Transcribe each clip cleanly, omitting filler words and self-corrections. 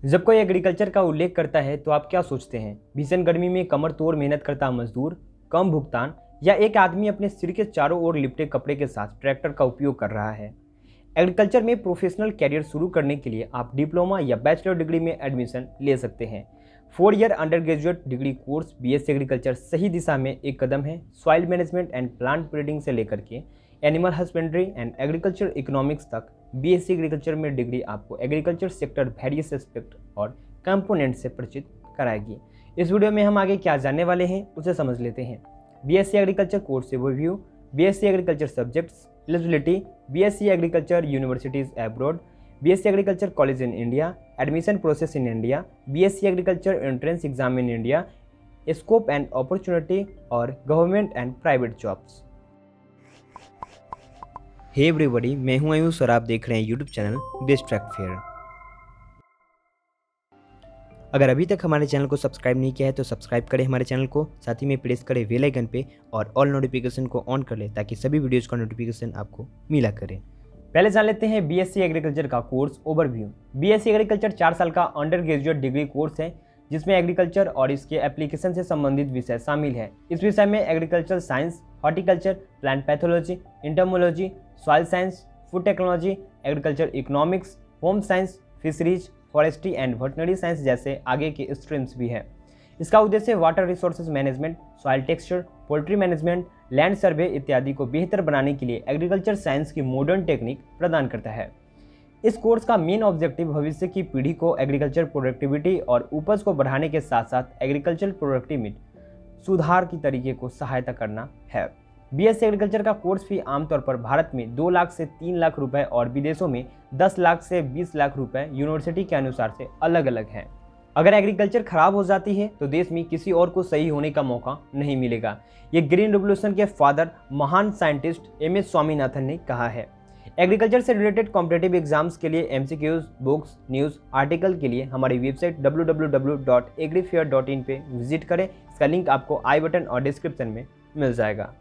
जब कोई एग्रीकल्चर का उल्लेख करता है तो आप क्या सोचते हैं? भीषण गर्मी में कमर तोड़ मेहनत करता मजदूर, कम भुगतान, या एक आदमी अपने सिर के चारों ओर लिपटे कपड़े के साथ ट्रैक्टर का उपयोग कर रहा है? एग्रीकल्चर में प्रोफेशनल कैरियर शुरू करने के लिए आप डिप्लोमा या बैचलर डिग्री में एडमिशन ले सकते हैं। 4 year under graduate degree course BSc agriculture सही दिशा में एक कदम है। Soil management and plant breeding से लेकर के animal husbandry and agriculture economics तक बीएससी एग्रीकल्चर में डिग्री आपको एग्रीकल्चर सेक्टर वेरियस एस्पेक्ट और कंपोनेंट से परिचित कराएगी। इस वीडियो में हम आगे क्या जानने वाले हैं उसे समझ लेते हैं। BSc agriculture course overview, BSc agriculture subjects, eligibility, BSc agriculture universities abroad, BSc agriculture college in India, admission process in India, BSc agriculture entrance exam in India, scope and opportunity और government and private jobs. Hey everybody, मैं हूं आयुष और आप देख रहे हैं YouTube channel best track fair. अगर अभी तक हमारे चैनल को सब्सक्राइब नहीं किया है तो सब्सक्राइब करें हमारे चैनल को, साथ ही में प्रेस करें बेल आइकन पे और ऑल नोटिफिकेशन को ऑन कर लें ताकि सभी वीडियोज़ का नोटिफिकेशन आपको मिला करे। पहले जान लेते हैं बीएससी एग्रीकल्चर का कोर्स ओवरव्यू। बीएससी एग्रीकल्चर 4 साल का अंडर ग्रेजुएट डिग्री कोर्स है जिसमें एग्रीकल्चर और इसके एप्लीकेशन से संबंधित विषय शामिल है। इस विषय में agriculture science, horticulture, plant pathology, entomology, soil science, food technology, agriculture economics, home science, fisheries, forestry and veterinary science जैसे आगे के स्ट्रीम्स भी है। इसका उद्देश्य water resources management, soil texture, poultry management, land survey इत्यादि को बेहतर बनाने के लिए एग्रीकल्चर साइंस की मॉडर्न टेक्निक प्रदान करता है। इस कोर्स का मेन ऑब्जेक्टिव भविष्य की पीढ़ी को एग्रीकल्चर प्रोडक्टिविटी और उपज को बढ़ाने के साथ साथ एग्रीकल्चर प्रोडक्टिविटी सुधार की तरीके को सहायता करना है। बीएससी एग्रीकल्चर का कोर्स फी आमतौर पर भारत में 2 लाख से 3 लाख रुपए और विदेशों में 10 लाख से 20 लाख रुपए यूनिवर्सिटी के अनुसार से अलग अलग है। अगर एग्रीकल्चर खराब हो जाती है तो देश में किसी और को सही होने का मौका नहीं मिलेगा। ये ग्रीन रिवोल्यूशन के फादर महान साइंटिस्ट एमएस स्वामीनाथन ने कहा है। एग्रीकल्चर से रिलेटेड कॉम्पिटिटिव एग्जाम्स के लिए एमसीक्यूज, बुक्स, न्यूज़, आर्टिकल के लिए हमारी वेबसाइट www.agrifair.in पे विजिट करें। इसका लिंक आपको आई बटन और डिस्क्रिप्शन में मिल जाएगा।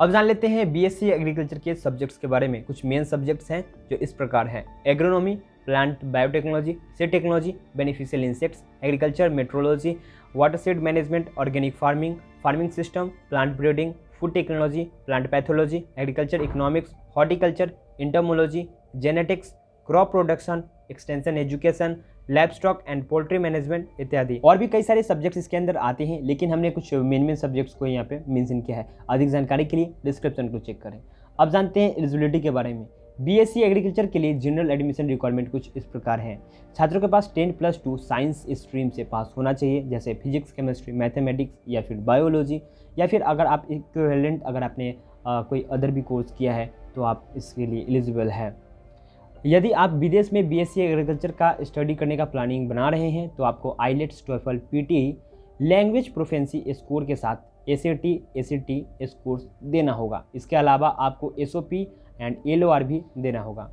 अब जान लेते हैं बीएससी एग्रीकल्चर के सब्जेक्ट्स के बारे में। कुछ मेन सब्जेक्ट्स हैं जो इस प्रकार हैं: agronomy, plant biotechnology, seed technology, beneficial insects, agriculture meteorology, watershed management, organic farming, farming system, plant breeding, food technology, plant pathology, agriculture economics, horticulture, entomology, genetics, crop production, extension education, livestock and poultry management इत्यादि। और भी कई सारे subjects इसके अंदर आते हैं, लेकिन हमने कुछ मेन सब्जेक्ट्स को यहाँ पे मेंशन किया है। अधिक जानकारी के लिए डिस्क्रिप्शन को चेक करें। अब जानते हैं एलिजिबिलिटी के बारे में। बीएससी एग्रीकल्चर के लिए जनरल एडमिशन रिक्वायरमेंट कुछ इस प्रकार है। छात्रों के पास 10+2 साइंस स्ट्रीम से पास होना चाहिए, जैसे फिजिक्स, केमिस्ट्री, मैथमेटिक्स या फिर बायोलॉजी, या फिर अगर आप इक्विवेलेंट अगर आपने कोई अदर भी कोर्स किया है तो आप इसके लिए एलिजिबल है। यदि आप विदेश में बीएससी एग्रीकल्चर का स्टडी करने का प्लानिंग बना रहे हैं तो आपको IELTS, TOEFL, PT, language proficiency score के साथ एसएटी, एसीटी स्कोर्स देना होगा। इसके अलावा आपको एसओपी एंड एलओआर भी देना होगा।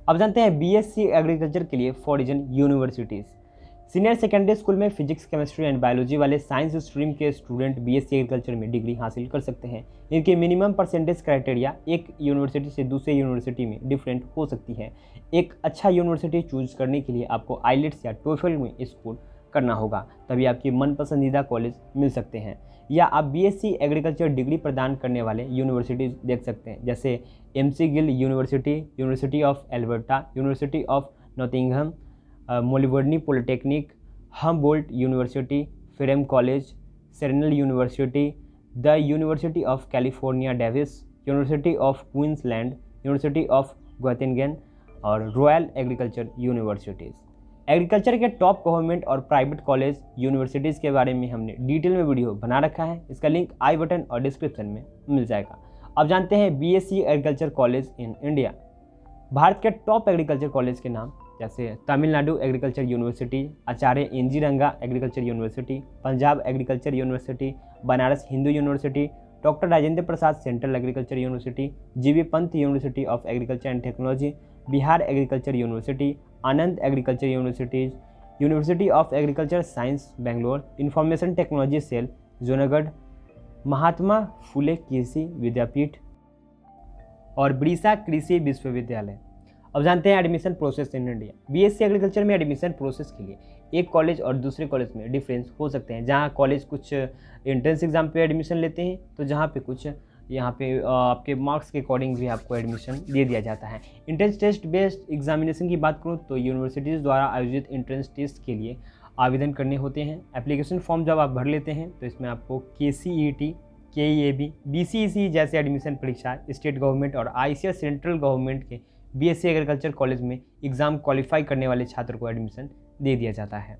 अब जानते हैं बीएससी एग्रीकल्चर के लिए foreign universities. Senior secondary school में फिजिक्स, केमिस्ट्री एंड बायोलॉजी वाले साइंस स्ट्रीम के स्टूडेंट बीएससी एग्रीकल्चर में डिग्री हासिल कर सकते हैं। इनके मिनिमम परसेंटेज क्राइटेरिया एक यूनिवर्सिटी से दूसरे यूनिवर्सिटी में डिफरेंट हो सकती है। एक अच्छा यूनिवर्सिटी चूज करने के लिए आपको आईलेट्स या टोफल में स्कोर करना होगा, तभी आपकी मन पसंदीदा कॉलेज मिल सकते हैं। या आप बीएससी एग्रीकल्चर डिग्री प्रदान करने वाले यूनिवर्सिटीज़ देख सकते हैं, जैसे McGill university, university of Alberta, university of Nottingham, मोलिवर्नी पॉलिटेक्निक, हमबोल्ट यूनिवर्सिटी, फ्रेम कॉलेज, सेरेनल university, the university of California Davis, university of Queensland, university of Gottingen और रॉयल एग्रीकल्चर यूनिवर्सिटीज़। एग्रीकल्चर के टॉप गवर्नमेंट और private college universities के बारे में हमने डिटेल में वीडियो बना रखा है। इसका लिंक आई बटन और डिस्क्रिप्शन में मिल जाएगा। अब जानते हैं BSc agriculture college in India. Bharat के टॉप एग्रीकल्चर कॉलेज के नाम जैसे Tamil Nadu agriculture university, Acharya NG Ranga agriculture university, Punjab agriculture university, Banaras Hindu university, doctor Rajendra Prasad central agriculture university, GB Pant university of agriculture and technology, Bihar agriculture university, Anand agriculture universities, university of agriculture science Bangalore, information technology cell Junagadh, Mahatma Phule कृषि विद्यापीठ और ब्रिसा कृषि विश्वविद्यालय। अब जानते हैं admission process in India. BSc agriculture में admission process के लिए एक कॉलेज और दूसरे कॉलेज में डिफरेंस हो सकते हैं। जहाँ कॉलेज कुछ एंट्रेंस एग्जाम पे एडमिशन लेते हैं, तो जहाँ पे कुछ यहाँ पे आपके मार्क्स के अकॉर्डिंग भी आपको एडमिशन दे दिया जाता है। एंट्रेंस टेस्ट बेस्ड एग्जामिनेशन की बात करूँ तो यूनिवर्सिटीज़ द्वारा आयोजित एंट्रेंस टेस्ट के लिए आवेदन करने होते हैं। एप्लीकेशन फॉर्म जब आप भर लेते हैं तो इसमें आपको KCET, KEAB, BCEC जैसे एडमिशन परीक्षा स्टेट गवर्नमेंट और ICAR सेंट्रल गवर्नमेंट के BSc एग्रीकल्चर कॉलेज में एग्ज़ाम क्वालिफाई करने वाले छात्र को एडमिशन दे दिया जाता है।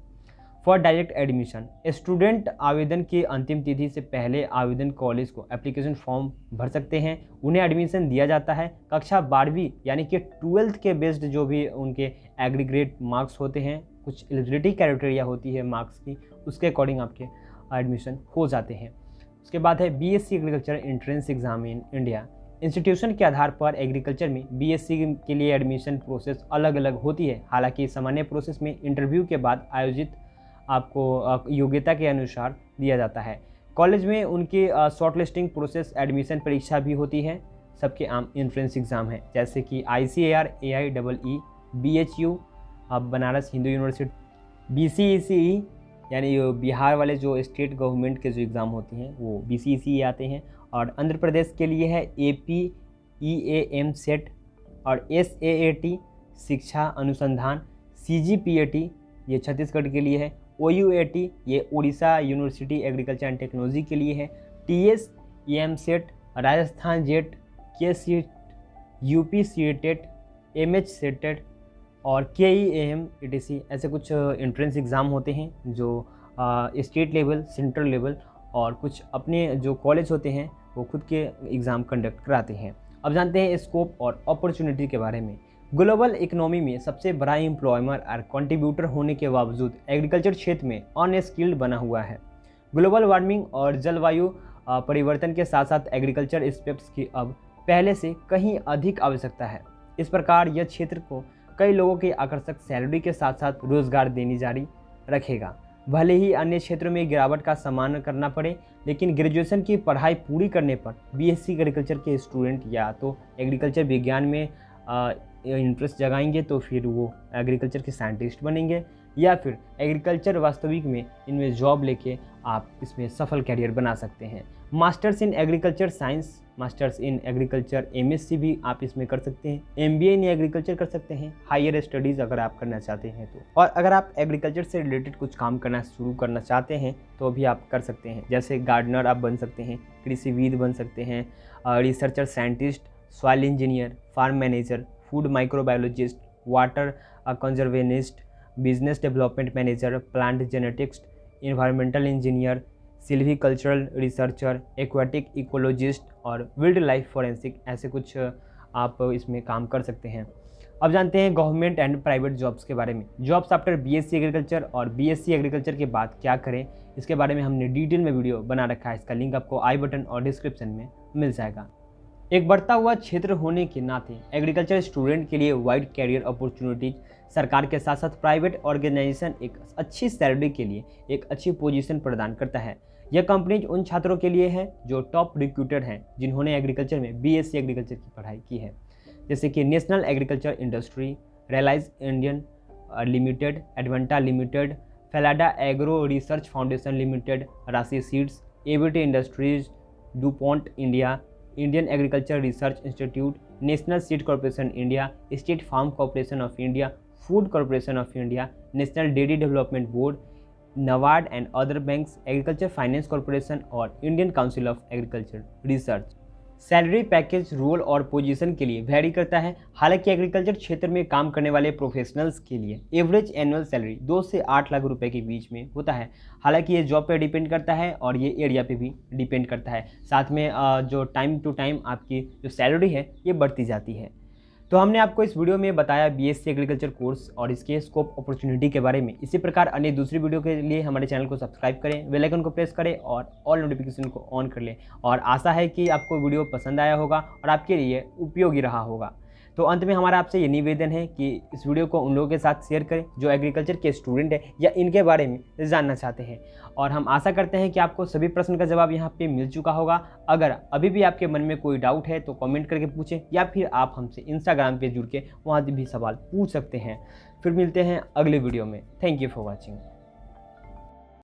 फॉर डायरेक्ट एडमिशन, स्टूडेंट आवेदन की अंतिम तिथि से पहले आवेदन कॉलेज को एप्लीकेशन फॉर्म भर सकते हैं, उन्हें एडमिशन दिया जाता है। कक्षा 12वीं यानी कि 12th के बेस्ड जो भी उनके एग्रीगेट मार्क्स होते हैं, कुछ एलिजिबिलिटी क्राइटेरिया होती है मार्क्स की, उसके अकॉर्डिंग आपके एडमिशन हो जाते हैं। उसके बाद है BSc agriculture entrance exam in India. Institution के आधार पर एग्रीकल्चर में BSc के लिए एडमिशन प्रोसेस अलग अलग होती है। हालांकि सामान्य प्रोसेस में इंटरव्यू के बाद आयोजित आपको योग्यता के अनुसार दिया जाता है। कॉलेज में उनकी शॉर्ट लिस्टिंग प्रोसेस एडमिशन परीक्षा भी होती है। सबके आम एंट्रेंस एग्ज़ाम है, जैसे कि ICAR, AIEE, BHU, Banaras Hindu university, BCECE यानी बिहार वाले जो स्टेट गवर्नमेंट के जो एग्ज़ाम होते हैं वो BCECE आते हैं। और आंध्र प्रदेश के लिए है AP, EAM सेट और SAAT शिक्षा अनुसंधान, CGPAT ये छत्तीसगढ़ के लिए है, OUAT ये Orissa university agriculture and technology के लिए है, TS EM set Rajasthan jet, KCET, UP CETET, MH SATAT और KEAM ETC ऐसे कुछ एंट्रेंस एग्ज़ाम होते हैं जो स्टेट लेवल, सेंट्रल लेवल और कुछ अपने जो कॉलेज होते हैं वो खुद के एग्ज़ाम कंडक्ट कराते हैं। अब जानते हैं स्कोप और अपॉर्चुनिटी के बारे में। ग्लोबल इकोनॉमी में सबसे बड़ा एम्प्लॉयमर और कंट्रीब्यूटर होने के बावजूद एग्रीकल्चर क्षेत्र में अनस्किल्ड बना हुआ है। ग्लोबल वार्मिंग और जलवायु परिवर्तन के साथ साथ एग्रीकल्चर एस्पेक्ट्स की अब पहले से कहीं अधिक आवश्यकता है। इस प्रकार यह क्षेत्र को कई लोगों की आकर्षक सैलरी के साथ साथ रोजगार देनी जारी रखेगा। भले ही अन्य क्षेत्रों में गिरावट का सामना करना पड़े, लेकिन ग्रेजुएशन की पढ़ाई पूरी करने पर BSc एग्रीकल्चर के स्टूडेंट या तो एग्रीकल्चर विज्ञान में इंटरेस्ट जगाएंगे तो फिर वो एग्रीकल्चर के साइंटिस्ट बनेंगे, या फिर एग्रीकल्चर वास्तविक में इनमें जॉब लेके आप इसमें सफल कैरियर बना सकते हैं। Masters in agriculture science, masters in agriculture MSc भी आप इसमें कर सकते हैं। MBA इन एग्रीकल्चर कर सकते हैं, हायर स्टडीज़ अगर आप करना चाहते हैं तो। और अगर आप एग्रीकल्चर से रिलेटेड कुछ काम करना शुरू करना चाहते हैं तो भी आप कर सकते हैं। जैसे गार्डनर आप बन सकते हैं, कृषिविद बन सकते हैं, researcher scientist, soil engineer, farm manager, food microbiologist, water conservationist, business development manager, plant genetics, environmental engineer, silvicultural researcher, aquatic ecologist और वाइल्ड लाइफ फॉरेंसिक ऐसे कुछ आप इसमें काम कर सकते हैं। अब जानते हैं गवर्नमेंट एंड प्राइवेट जॉब्स के बारे में। जॉब्स आफ्टर BSc एग्रीकल्चर और BSc एग्रीकल्चर के बाद क्या करें, इसके बारे में हमने डिटेल में वीडियो बना रखा है। इसका लिंक आपको आई बटन और डिस्क्रिप्शन में मिल जाएगा। एक बढ़ता हुआ क्षेत्र होने के नाते एग्रीकल्चर स्टूडेंट के लिए वाइड कैरियर अपॉर्चुनिटीज, सरकार के साथ साथ प्राइवेट ऑर्गेनाइजेशन एक अच्छी सैलरी के लिए एक अच्छी पोजीशन प्रदान करता है। यह कंपनीज उन छात्रों के लिए है जो टॉप रिक्रूटर हैं जिन्होंने एग्रीकल्चर में BSc एग्रीकल्चर की पढ़ाई की है, जैसे कि national agriculture industry, Reliance Indian limited, Advanta limited, फेलाडा agro research foundation limited, Rasi seeds, ABT industries, DuPont India, Indian agriculture research institute, national seed corporation India, state farm corporation of India, food corporation of India, national dairy development board, NABARD and other banks, agriculture finance corporation और Indian council of agriculture research. Salary package role और position के लिए vary करता है। हालांकि agriculture क्षेत्र में काम करने वाले प्रोफेशनल्स के लिए एवरेज एनुअल सैलरी 2 से 8 लाख रुपए के बीच में होता है। हालांकि ये जॉब पे डिपेंड करता है और ये एरिया पे भी डिपेंड करता है। साथ में जो टाइम टू टाइम आपकी जो सैलरी है ये बढ़ती जाती है। तो हमने आपको इस वीडियो में बताया BSc एग्रीकल्चर कोर्स और इसके स्कोप अपॉर्चुनिटी के बारे में। इसी प्रकार अन्य दूसरी वीडियो के लिए हमारे चैनल को सब्सक्राइब करें, बेल आइकन को प्रेस करें और ऑल नोटिफिकेशन को ऑन कर लें। और आशा है कि आपको वीडियो पसंद आया होगा और आपके लिए उपयोगी रहा होगा। तो अंत में हमारा आपसे ये निवेदन है कि इस वीडियो को उन लोगों के साथ शेयर करें जो एग्रीकल्चर के स्टूडेंट हैं या इनके बारे में जानना चाहते हैं। और हम आशा करते हैं कि आपको सभी प्रश्न का जवाब यहाँ पे मिल चुका होगा। अगर अभी भी आपके मन में कोई डाउट है तो कमेंट करके पूछें, या फिर आप हमसे इंस्टाग्राम पे जुड़ के वहाँ भी सवाल पूछ सकते हैं। फिर मिलते हैं अगले वीडियो में। Thank you for watching.